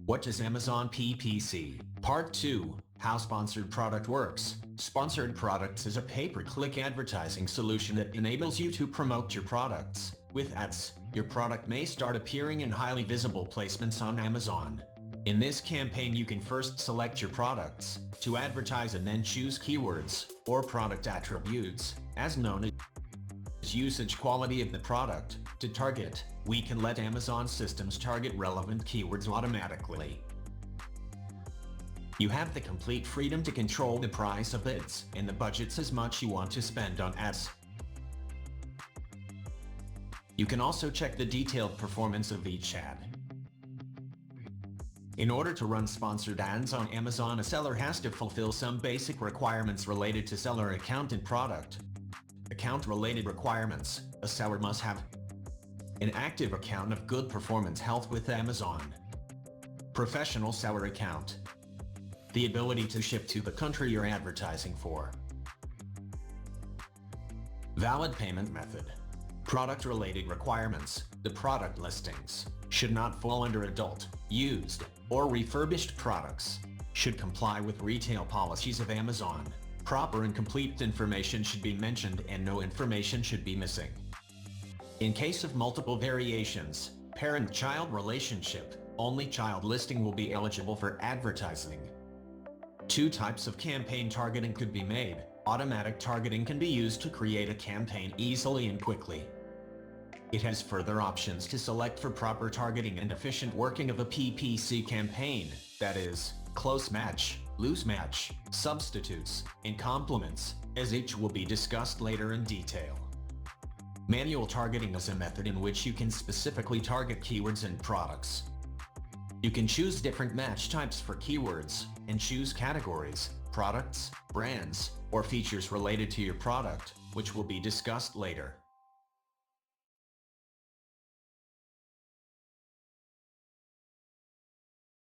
What is Amazon PPC? Part 2. How sponsored product works. Sponsored products is a pay-per-click advertising solution that enables you to promote your products. With ads, your product may start appearing in highly visible placements on Amazon. In this campaign, you can first select your products to advertise and then choose keywords or product attributes, as known as usage quality of the product, to target. We can let Amazon systems target relevant keywords automatically. You have the complete freedom to control the price of bids and the budgets as much you want to spend on ads. You can also check the detailed performance of each ad. In order to run sponsored ads on Amazon, a seller has to fulfill some basic requirements related to seller account and product. Account-related requirements: a seller must have an active account of good performance health with Amazon, professional seller account, the ability to ship to the country you're advertising for, valid payment method. Product-related requirements: the product listings should not fall under adult, used, or refurbished products, should comply with retail policies of Amazon. Proper and complete information should be mentioned and no information should be missing. In case of multiple variations, parent-child relationship, only child listing will be eligible for advertising. Two types of campaign targeting could be made. Automatic targeting can be used to create a campaign easily and quickly. It has further options to select for proper targeting and efficient working of a PPC campaign, that is, close match, loose match, substitutes, and complements, as each will be discussed later in detail. Manual targeting is a method in which you can specifically target keywords and products. You can choose different match types for keywords, and choose categories, products, brands, or features related to your product, which will be discussed later.